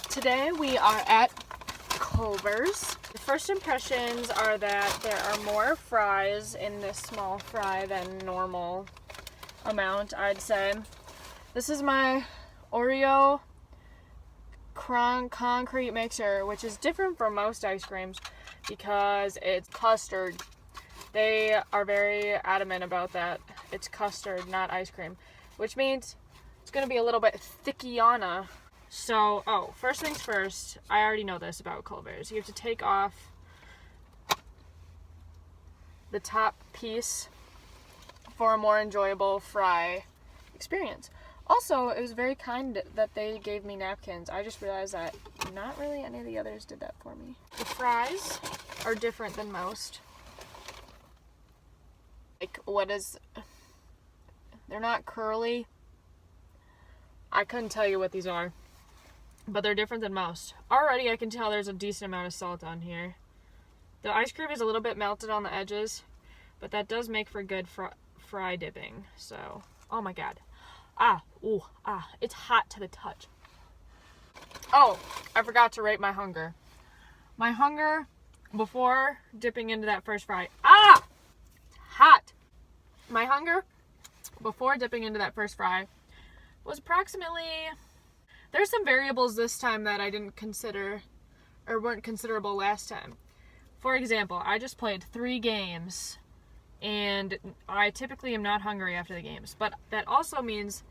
Today we are at Culver's. The first impressions are that there are more fries in this small fry than normal amount, I'd say. This is my Oreo concrete mixer, which is different from most ice creams because it's custard. They are very adamant about that. It's custard, not ice cream, which means it's going to be a little bit thickiana. So, first things first, I already know this about Culver's. You have to take off the top piece for a more enjoyable fry experience. Also, it was very kind that they gave me napkins. I just realized that not really any of the others did that for me. The fries are different than most. They're not curly. I couldn't tell you what these are, but they're different than most. Already I can tell there's a decent amount of salt on here. The ice cream is a little bit melted on the edges, but that does make for good fry dipping. So, oh my god. It's hot to the touch. Oh, I forgot to rate my hunger. My hunger before dipping into that first fry. Hot. My hunger before dipping into that first fry was approximately... There's some variables this time that I didn't consider or weren't considerable last time. For example, I just played 3 games and I typically am not hungry after the games, but that also means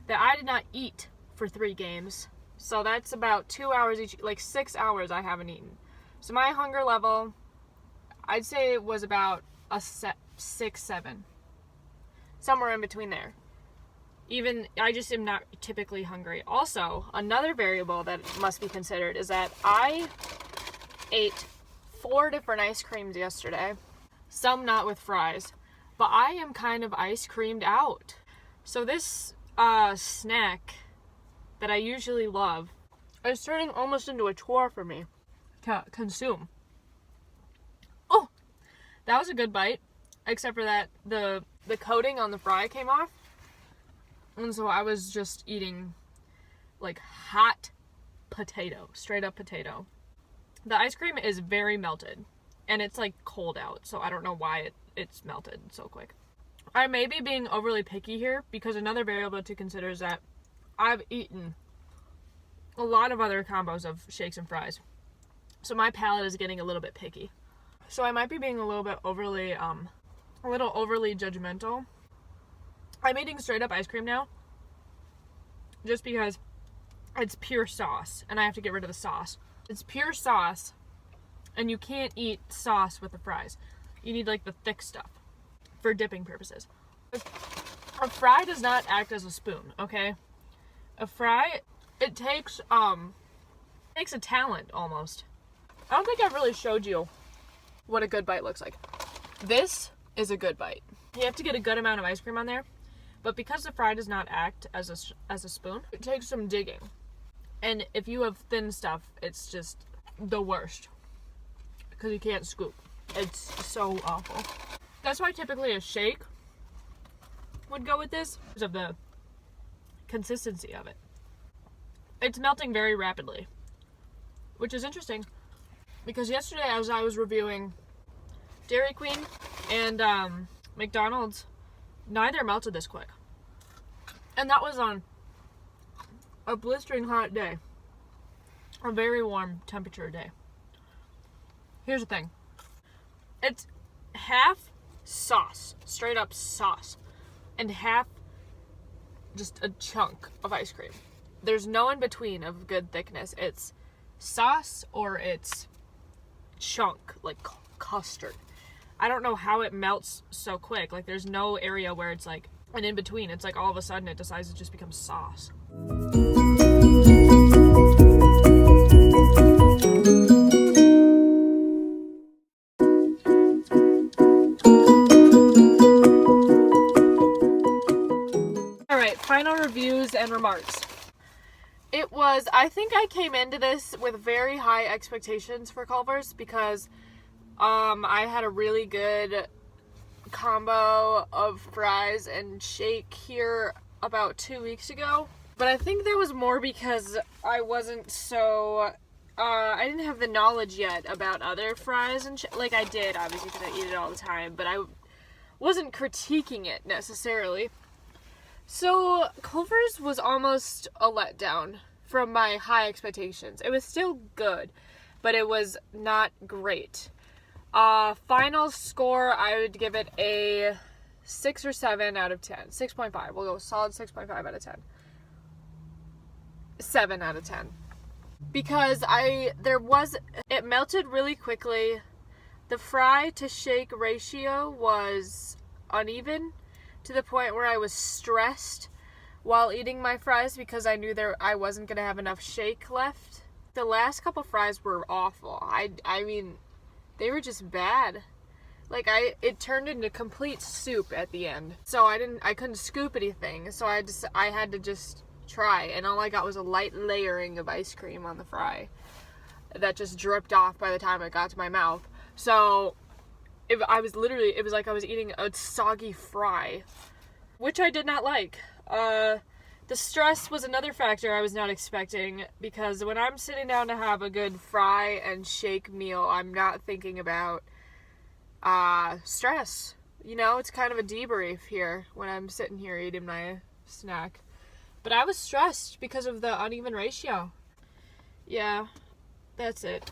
that I did not eat for 3 games. So that's about 2 hours each, like 6 hours I haven't eaten. So my hunger level, I'd say it was about a 6, 7. Somewhere in between there. I just am not typically hungry. Also, another variable that must be considered is that I ate 4 different ice creams yesterday. Some not with fries. But I am kind of ice creamed out. So this snack that I usually love is turning almost into a chore for me to consume. Oh, that was a good bite. Except for that the coating on the fry came off. And so I was just eating like hot potato, straight up potato. The ice cream is very melted and it's like cold out. So I don't know why it's melted so quick. I may be being overly picky here because another variable to consider is that I've eaten a lot of other combos of shakes and fries. So my palate is getting a little bit picky. So I might be being a little bit overly judgmental. I'm eating straight up ice cream now just because it's pure sauce and I have to get rid of the sauce. It's pure sauce and you can't eat sauce with the fries. You need like the thick stuff for dipping purposes. A fry does not act as a spoon, okay? A fry, it takes a talent almost. I don't think I've really showed you what a good bite looks like. This is a good bite. You have to get a good amount of ice cream on there. But because the fry does not act as a spoon, it takes some digging. And if you have thin stuff, it's just the worst. Because you can't scoop. It's so awful. That's why typically a shake would go with this, because of the consistency of it. It's melting very rapidly. Which is interesting. Because yesterday as I was reviewing Dairy Queen and McDonald's, neither melted this quick. And that was on a blistering hot day. A very warm temperature day. Here's the thing. It's half sauce, straight up sauce, and half just a chunk of ice cream. There's no in between of good thickness. It's sauce or it's chunk, like custard. I don't know how it melts so quick. Like, there's no area where it's like an in between. It's like all of a sudden it decides to just become sauce. Alright, final reviews and remarks. It I think I came into this with very high expectations for Culver's because I had a really good combo of fries and shake here about 2 weeks ago. But I think that was more because I wasn't so, I didn't have the knowledge yet about other fries and like I did, obviously, because I eat it all the time, but I wasn't critiquing it necessarily. So Culver's was almost a letdown from my high expectations. It was still good, but it was not great. Final score, I would give it a 6 or 7 out of 10. 6.5. We'll go solid 6.5 out of 10. 7 out of 10. Because it melted really quickly. The fry to shake ratio was uneven to the point where I was stressed while eating my fries because I knew I wasn't going to have enough shake left. The last couple fries were awful. I mean, they were just bad. Like it turned into complete soup at the end. So I couldn't scoop anything. So I had to just try, and all I got was a light layering of ice cream on the fry that just dripped off by the time it got to my mouth. So it was like I was eating a soggy fry, which I did not like. The stress was another factor I was not expecting, because when I'm sitting down to have a good fry and shake meal, I'm not thinking about stress. You know, it's kind of a debrief here when I'm sitting here eating my snack. But I was stressed because of the uneven ratio. Yeah, that's it.